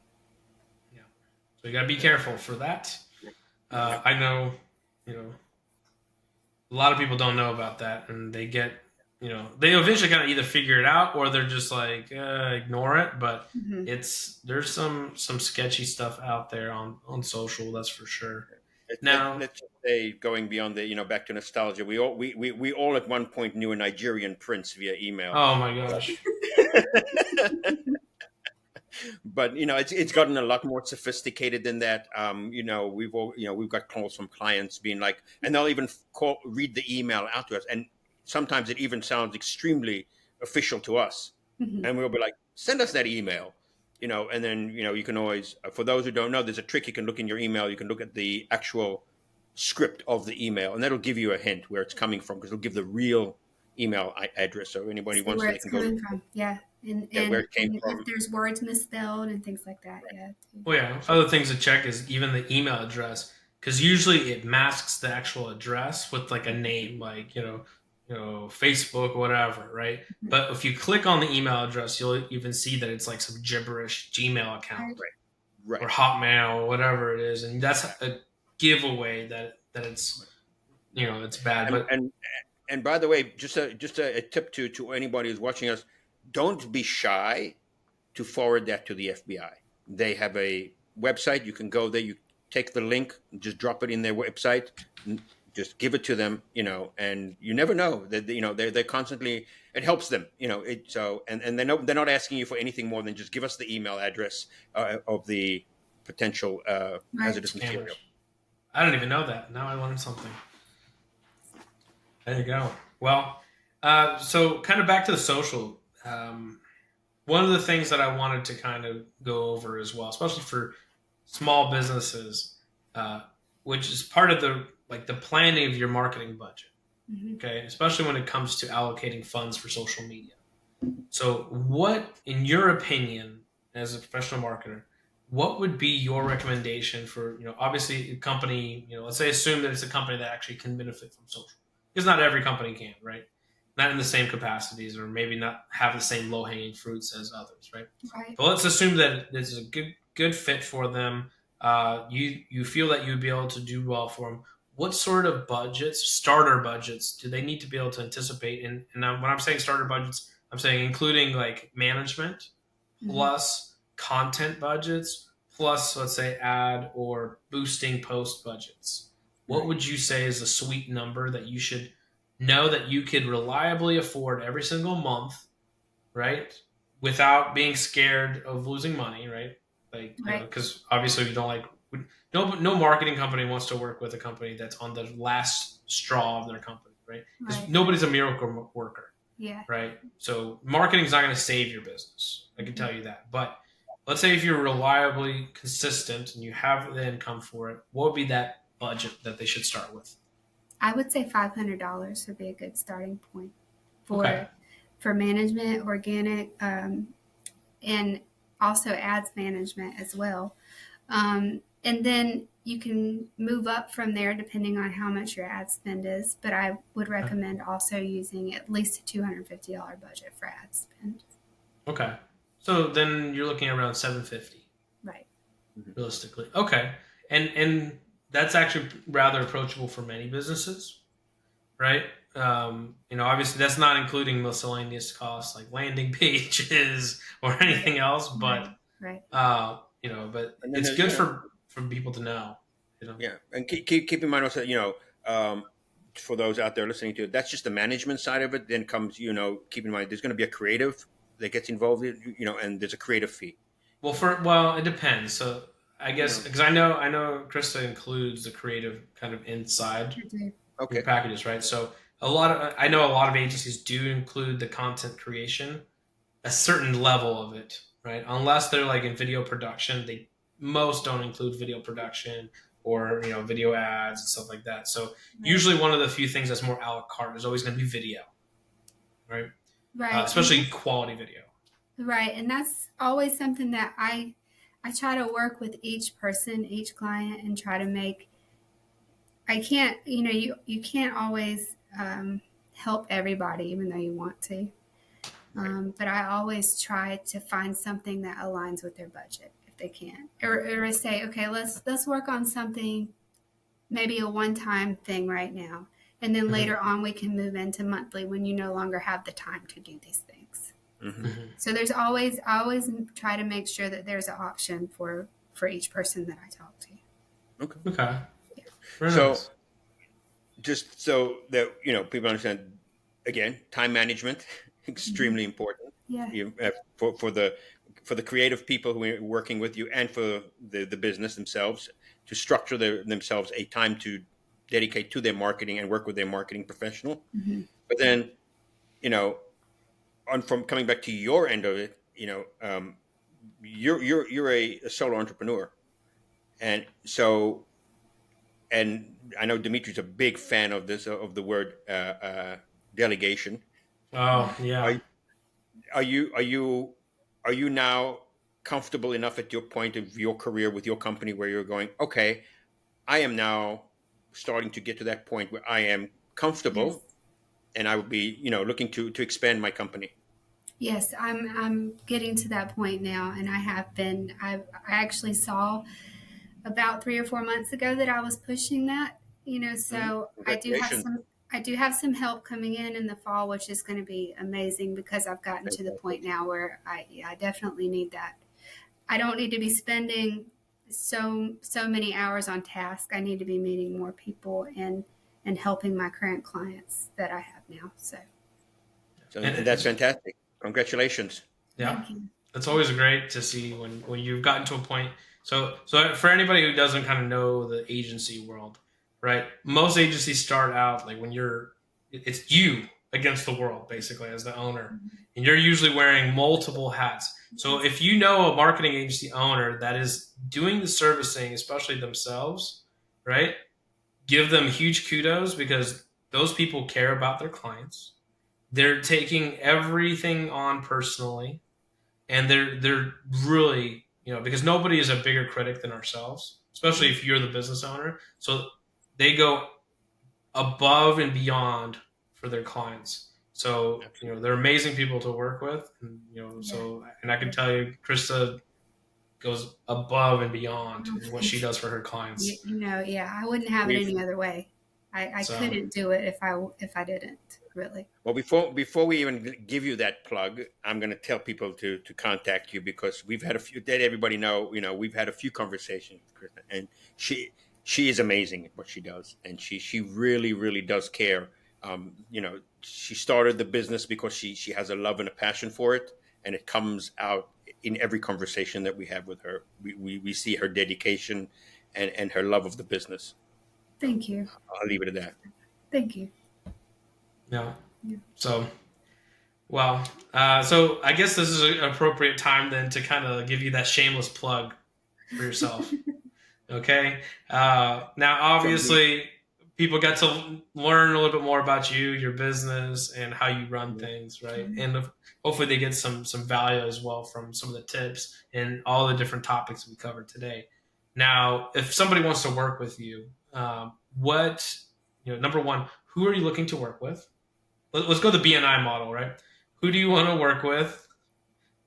[SPEAKER 1] yeah. So you got to be careful for that.
[SPEAKER 2] yeah.
[SPEAKER 1] I know, you know, a lot of people don't know about that, and they get, they eventually kind of either figure it out or they're just like ignore it. But
[SPEAKER 3] Hmm.
[SPEAKER 1] there's some sketchy stuff out there on social. That's for sure. Now,
[SPEAKER 2] Let's just say, going beyond the, back to nostalgia, we all at one point knew a Nigerian prince via email.
[SPEAKER 1] oh my gosh,
[SPEAKER 2] But it's gotten a lot more sophisticated than that. We've got calls from clients being like, and they'll even read the email out to us, and sometimes it even sounds extremely official to us,
[SPEAKER 3] Hmm.
[SPEAKER 2] and we'll be like, send us that email. And then you can always, for those who don't know, there's a trick. You can look in your email, you can look at the actual script of the email, and that'll give you a hint where it's coming from, because it'll give the real email address. So anybody
[SPEAKER 3] See
[SPEAKER 2] wants
[SPEAKER 3] where
[SPEAKER 2] to, they
[SPEAKER 3] it's
[SPEAKER 2] can go
[SPEAKER 3] coming from. Yeah.
[SPEAKER 2] where it came
[SPEAKER 3] And
[SPEAKER 2] from.
[SPEAKER 3] if there's words misspelled and things like that. Yeah.
[SPEAKER 1] Well, yeah. Other things to check is even the email address, because usually it masks the actual address with like a name, like Facebook, whatever, right?
[SPEAKER 3] Mm-hmm.
[SPEAKER 1] But if you click on the email address, you'll even see that it's like some gibberish Gmail account
[SPEAKER 2] Right.
[SPEAKER 1] or Hotmail or whatever it is, and that's a giveaway that it's it's bad. But
[SPEAKER 2] And by the way, just a tip to anybody who's watching us: don't be shy to forward that to the FBI. They have a website. You can go there. You take the link, just drop it in their website, just give it to them. And you never know that they're constantly. It helps them. And they're not asking you for anything more than just give us the email address of the potential hazardous material.
[SPEAKER 1] I don't even know that. Now I learned something. There you go. Well, so kind of back to the social. One of the things that I wanted to kind of go over as well, especially for small businesses, which is part of the planning of your marketing budget.
[SPEAKER 3] Mm-hmm.
[SPEAKER 1] Okay, especially when it comes to allocating funds for social media. So, what, in your opinion, as a professional marketer, what would be your recommendation for obviously a company? Let's say assume that it's a company that actually can benefit from social. Because not every company can, right? Not in the same capacities, or maybe not have the same low-hanging fruits as others, right?
[SPEAKER 3] Right.
[SPEAKER 1] But let's assume that this is a good fit for them. You feel that you'd be able to do well for them. What sort of starter budgets, do they need to be able to anticipate? And when I'm saying starter budgets, I'm saying including like management, plus content budgets, plus let's say ad or boosting post budgets. What would you say is a sweet number that you should know that you could reliably afford every single month, right? Without being scared of losing money, right? Because obviously you don't no marketing company wants to work with a company that's on the last straw of their company, right? Because nobody's a miracle worker, right? So marketing is not going to save your business. I can tell you that. But let's say if you're reliably consistent and you have the income for it, what would be that budget that they should start with?
[SPEAKER 3] I would say $500 would be a good starting point for management, organic, and also ads management as well. And then you can move up from there depending on how much your ad spend is. But I would recommend also using at least a $250 budget for ad spend.
[SPEAKER 1] Okay. So then you're looking at around $750.
[SPEAKER 3] Right.
[SPEAKER 1] Realistically. Okay. And that's actually rather approachable for many businesses, right? Obviously that's not including miscellaneous costs like landing pages or anything else, but but it's good for people to know.
[SPEAKER 2] Yeah, and keep in mind also, for those out there listening to it, that's just the management side of it. Then comes, keep in mind there's going to be a creative that gets involved, and there's a creative fee.
[SPEAKER 1] Well, it depends. So I guess because I know Christa includes the creative kind of inside your packages, right? So I know a lot of agencies do include the content creation, a certain level of it, right? Unless they're like in video production, most don't include video production or video ads and stuff like that. So usually one of the few things that's more a la carte is always going to be video, right?
[SPEAKER 3] Right.
[SPEAKER 1] Especially quality video.
[SPEAKER 3] Right, and that's always something that I try to work with each person, each client, and try to make. I can't, you can't always help everybody, even though you want to. But I always try to find something that aligns with their budget if they can, or say, okay, let's work on something, maybe a one-time thing right now, and then later on we can move into monthly when you no longer have the time to do these things. So there's I always try to make sure that there's an option for each person that I talk to.
[SPEAKER 1] Okay.
[SPEAKER 2] Yeah. So just so that people understand, again, time management extremely important.
[SPEAKER 3] Yeah.
[SPEAKER 2] For the creative people who are working with you, and for the business themselves, to structure themselves a time to dedicate to their marketing and work with their marketing professional. But then, from coming back to your end of it, you're a solo entrepreneur, and so and I know Dimitri's a big fan of this, of the word delegation.
[SPEAKER 1] Oh,
[SPEAKER 2] Are,
[SPEAKER 1] yeah.
[SPEAKER 2] are you are you are you now comfortable enough at your point of your career with your company where you're going, okay, I am now starting to get to that point where I am
[SPEAKER 3] Yes.
[SPEAKER 2] comfortable, and I would be, looking to expand my company.
[SPEAKER 3] Yes, I'm getting to that point now, and I have been. I actually saw about 3 or 4 months ago that I was pushing that.
[SPEAKER 2] Mhm.
[SPEAKER 3] So
[SPEAKER 2] Congratulations.
[SPEAKER 3] I do have some help coming in the fall, which is going to be amazing because I've gotten to the
[SPEAKER 2] Fantastic.
[SPEAKER 3] point now where I definitely need that. I don't need to be spending so many hours on task. I need to be meeting more people and helping my current clients that I have now. So
[SPEAKER 2] So, and that's
[SPEAKER 1] And,
[SPEAKER 2] fantastic. Congratulations.
[SPEAKER 1] yeah,
[SPEAKER 3] thank you.
[SPEAKER 1] it's always great to see when you've gotten to a point. So for anybody who doesn't kind of know the agency world, right? Most agencies start out like when it's you against the world basically as the owner, and you're usually wearing multiple hats. So
[SPEAKER 3] Yes.
[SPEAKER 1] if you know a marketing agency owner that is doing the servicing, especially themselves, right? Give them huge kudos because those people care about their clients. They're taking everything on personally, and they're really, because nobody is a bigger critic than ourselves, especially if you're the business owner. So they go above and beyond for their clients. So
[SPEAKER 2] Absolutely.
[SPEAKER 1] they're amazing people to work with, and
[SPEAKER 3] Yeah.
[SPEAKER 1] and I can tell you, Krista goes above and beyond
[SPEAKER 3] Oh,
[SPEAKER 1] in what she
[SPEAKER 3] thank you.
[SPEAKER 1] does for her clients.
[SPEAKER 3] Yeah, I wouldn't have it
[SPEAKER 2] We've
[SPEAKER 3] any other way. I
[SPEAKER 1] So
[SPEAKER 3] couldn't do it if I didn't really.
[SPEAKER 2] Well, before we even give you that plug, I'm going to tell people to contact you because we've had a few. Let everybody know, we've had a few conversations with Krista, and she is amazing at what she does, and she really really does care. She started the business because she has a love and a passion for it, and it comes out in every conversation that we have with her. We see her dedication and her love of the business. So
[SPEAKER 3] Thank you.
[SPEAKER 2] I'll leave it at that.
[SPEAKER 3] Thank you.
[SPEAKER 1] yeah.
[SPEAKER 3] Yeah.
[SPEAKER 1] So well, so I guess this is an appropriate time then to kind of give you that shameless plug for yourself. Okay. Now,
[SPEAKER 2] From me.
[SPEAKER 1] obviously, people get to learn a little bit more about you, your business, and how you run things, right? And hopefully, they get some value as well from some of the tips and all the different topics we covered today. Now, if somebody wants to work with you, what number one, who are you looking to work with? Let's go the BNI model, right? Who do you want to work with?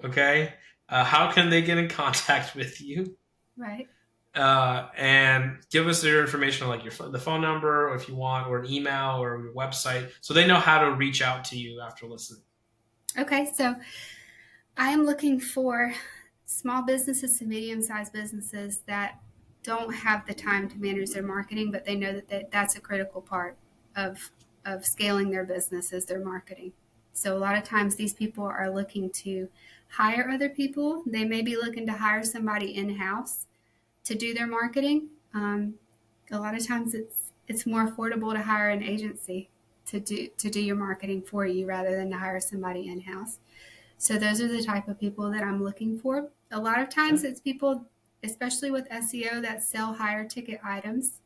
[SPEAKER 1] Okay. How can they get in contact with you?
[SPEAKER 3] Right.
[SPEAKER 1] And give us their information, like the phone number, or if you want, or an email, or your website, so they know how to reach out to you after listening.
[SPEAKER 3] Okay. So I am looking for small businesses to medium-sized businesses that don't have the time to manage their marketing, but they know that's a critical part of scaling their business is their marketing. So a lot of times these people are looking to hire other people. They may be looking to hire somebody in-house to do their marketing. A lot of times it's more affordable to hire an agency to do your marketing for you rather than to hire somebody in-house. So those are the type of people that I'm looking for. A lot of
[SPEAKER 1] Yeah.
[SPEAKER 3] times it's people, especially with SEO, that sell higher ticket items.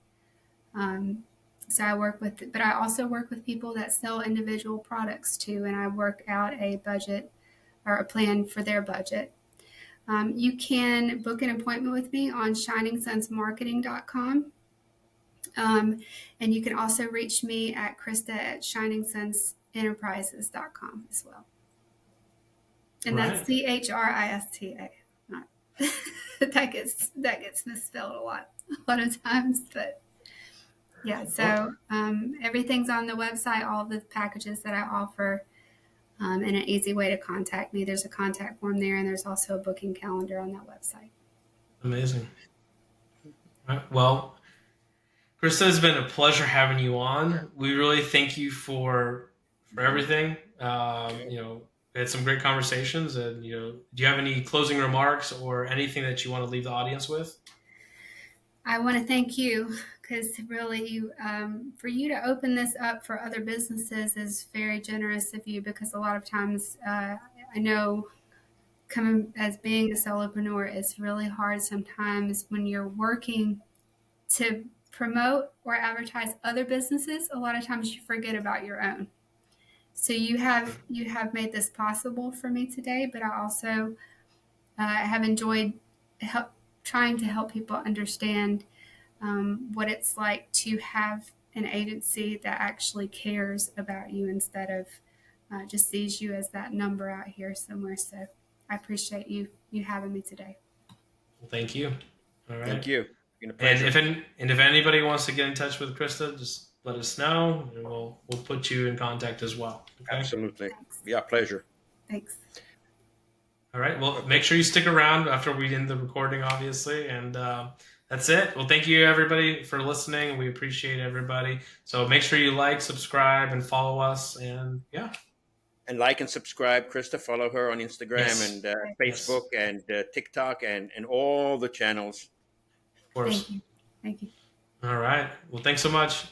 [SPEAKER 3] Um, so I work with, but I also work with people that sell individual products too, and I work out a budget or a plan for their budget. You can book an appointment with me on shiningsunsmarketing.com. And you can also reach me at Christa at shiningsunsenterprises.com as well. And that's
[SPEAKER 1] Right.
[SPEAKER 3] CHRISTA. Not that gets misspelled a lot of times, but yeah.
[SPEAKER 1] Well,
[SPEAKER 3] So everything's on the website, all the packages that I offer, and an easy way to contact me. There's a contact form there, and there's also a booking calendar on that website.
[SPEAKER 1] amazing. Right. Well, Krista, it's been a pleasure having you on. We really thank you for everything. We had some great conversations, and do you have any closing remarks or anything that you want to leave the audience with?
[SPEAKER 3] I want to thank you because really, for you to open this up for other businesses is very generous of you. Because a lot of times, I know coming as being a solopreneur is really hard sometimes when you're working to promote or advertise other businesses, a lot of times you forget about your own. So you have made this possible for me today, but I also have enjoyed trying to help people understand what it's like to have an agency that actually cares about you instead of just sees you as that number out here somewhere. So I appreciate you having me today.
[SPEAKER 1] Well, thank you. All right.
[SPEAKER 2] Thank you. Been a
[SPEAKER 1] And
[SPEAKER 2] pleasure.
[SPEAKER 1] if anybody wants to get in touch with Christa, just let us know, and we'll put you in contact as well. Okay.
[SPEAKER 2] Absolutely.
[SPEAKER 3] Thanks.
[SPEAKER 2] Yeah, pleasure.
[SPEAKER 3] Thanks.
[SPEAKER 1] All right. Well, make sure you stick around after we end the recording, obviously, and that's it. Well, thank you everybody for listening. We appreciate everybody. So make sure you like, subscribe, and follow us. And yeah.
[SPEAKER 2] And like and subscribe, Christa. Follow her on Instagram
[SPEAKER 1] Yes.
[SPEAKER 2] and Facebook and TikTok and all the channels.
[SPEAKER 1] Of course.
[SPEAKER 3] Thank you. Thank you.
[SPEAKER 1] All right. Well, thanks so much.